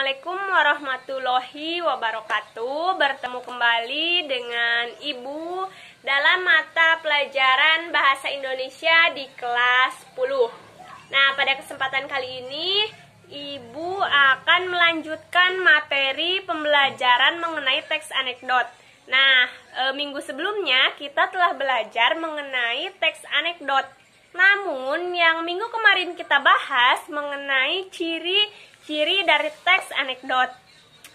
Assalamualaikum warahmatullahi wabarakatuh. Bertemu kembali dengan Ibu dalam mata pelajaran Bahasa Indonesia di kelas 10. Nah, pada kesempatan kali ini Ibu akan melanjutkan materi pembelajaran mengenai teks anekdot. Nah, minggu sebelumnya kita telah belajar mengenai teks anekdot. Namun, yang minggu kemarin kita bahas mengenai ciri-ciri dari teks anekdot.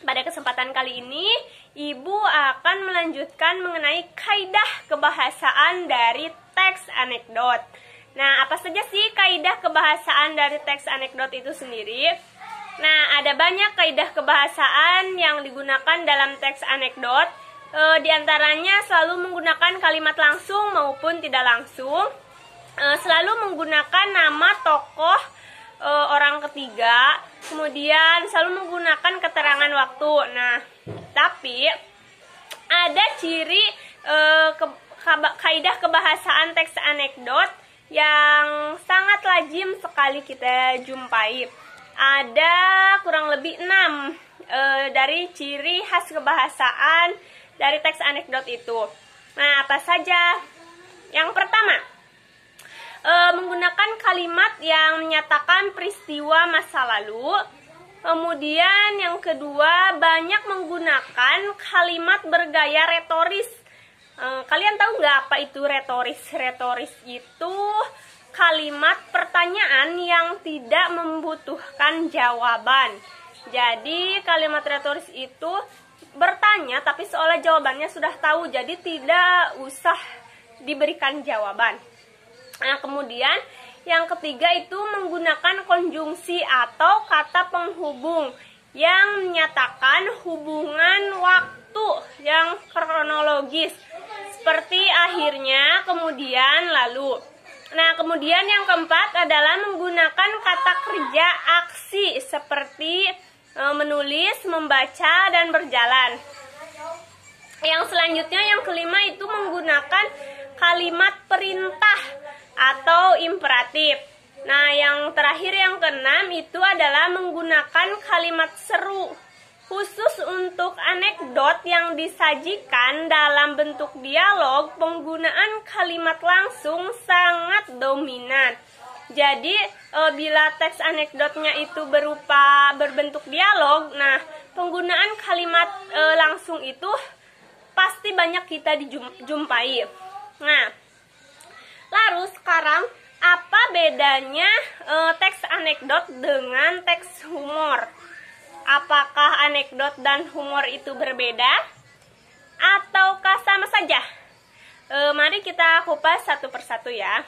Pada kesempatan kali ini, Ibu akan melanjutkan mengenai kaidah kebahasaan dari teks anekdot. Nah, apa saja sih kaidah kebahasaan dari teks anekdot itu sendiri? Nah, ada banyak kaidah kebahasaan yang digunakan dalam teks anekdot. Di antaranya selalu menggunakan kalimat langsung maupun tidak langsung. Selalu menggunakan nama tokoh orang ketiga, kemudian selalu menggunakan keterangan waktu. Nah, tapi ada ciri kaidah kebahasaan teks anekdot yang sangat lazim sekali kita jumpai. Ada kurang lebih 6 dari ciri khas kebahasaan dari teks anekdot itu. Nah, apa saja? Yang pertama, menggunakan kalimat yang menyatakan peristiwa masa lalu. Kemudian yang kedua, banyak menggunakan kalimat bergaya retoris. Kalian tahu nggak apa itu retoris? Retoris itu kalimat pertanyaan yang tidak membutuhkan jawaban. Jadi kalimat retoris itu bertanya tapi seolah jawabannya sudah tahu, jadi tidak usah diberikan jawaban. Nah, kemudian yang ketiga itu menggunakan konjungsi atau kata penghubung yang menyatakan hubungan waktu yang kronologis, seperti akhirnya, kemudian, lalu. Nah, kemudian yang keempat adalah menggunakan kata kerja aksi seperti menulis, membaca, dan berjalan. Yang selanjutnya, yang kelima itu menggunakan kalimat perintah atau imperatif. Nah, yang terakhir yang keenam itu adalah menggunakan kalimat seru. Khusus untuk anekdot yang disajikan dalam bentuk dialog, penggunaan kalimat langsung sangat dominan. Jadi, bila teks anekdotnya itu berbentuk dialog, nah, penggunaan kalimat langsung itu pasti banyak kita dijumpai. Nah, lalu sekarang apa bedanya teks anekdot dengan teks humor? Apakah anekdot dan humor itu berbeda? Ataukah sama saja? Mari kita kupas satu persatu ya.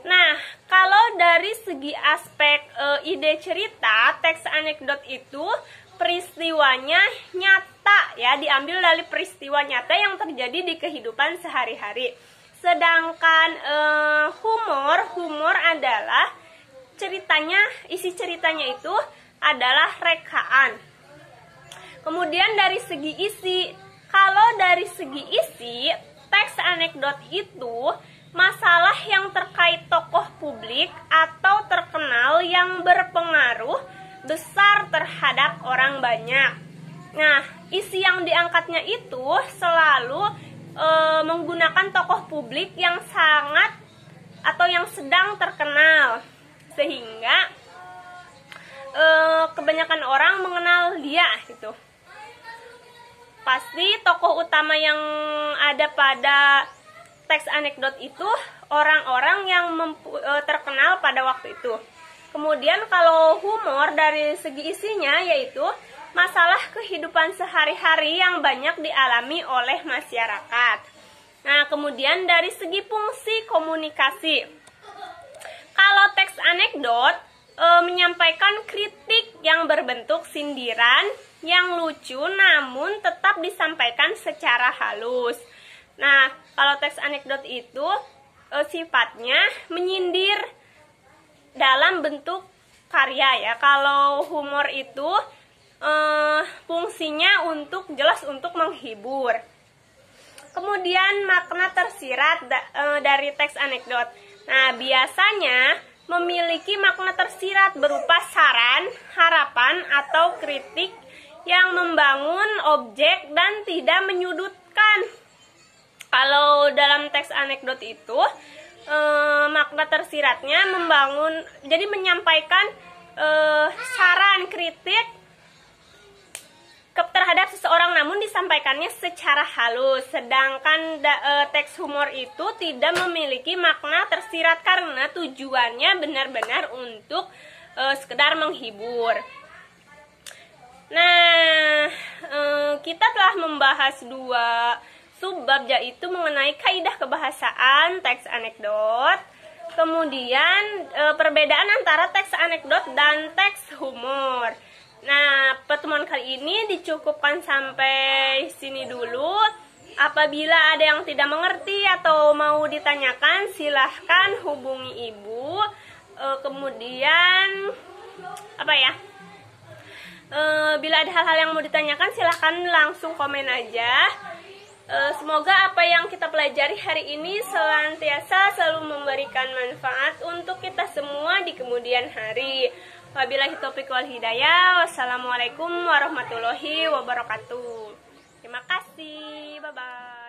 Nah, kalau dari segi aspek ide cerita, teks anekdot itu peristiwanya nyata ya, diambil dari peristiwa nyata yang terjadi di kehidupan sehari-hari. Sedangkan humor adalah isi ceritanya itu adalah rekaan. Kemudian dari segi isi, kalau dari segi isi, teks anekdot itu masalah yang terkait tokoh publik atau terkenal yang berpengaruh besar terhadap orang banyak. Nah, isi yang diangkatnya itu selalu menggunakan tokoh publik yang sangat atau yang sedang terkenal, sehingga kebanyakan orang mengenal dia gitu. Pasti tokoh utama yang ada pada teks anekdot itu orang-orang yang terkenal pada waktu itu. Kemudian kalau humor dari segi isinya yaitu masalah kehidupan sehari-hari yang banyak dialami oleh masyarakat. Nah, kemudian dari segi fungsi komunikasi, kalau teks anekdot menyampaikan kritik yang berbentuk sindiran yang lucu namun tetap disampaikan secara halus. Nah, kalau teks anekdot itu sifatnya menyindir dalam bentuk karya ya. Kalau humor itu fungsinya jelas untuk menghibur. Kemudian makna tersirat dari teks anekdot. Nah, biasanya memiliki makna tersirat berupa saran, harapan, atau kritik yang membangun objek dan tidak menyudutkan. Kalau dalam teks anekdot itu, makna tersiratnya membangun, jadi menyampaikan saran, kritik terhadap seseorang, namun disampaikannya secara halus. Sedangkan teks humor itu tidak memiliki makna tersirat karena tujuannya benar-benar untuk sekedar menghibur. Nah, kita telah membahas 2 subbab, yaitu mengenai kaidah kebahasaan teks anekdot, kemudian perbedaan antara teks anekdot dan teks humor. Nah, pertemuan kali ini dicukupkan sampai sini dulu. Apabila ada yang tidak mengerti atau mau ditanyakan, silahkan hubungi ibu. Kemudian bila ada hal-hal yang mau ditanyakan, silahkan langsung komen aja. Semoga apa yang kita pelajari hari ini senantiasa selalu memberikan manfaat untuk kita semua di kemudian hari. Wabillahi taufiq wal hidayah. Wassalamualaikum warahmatullahi wabarakatuh. Terima kasih. Bye-bye.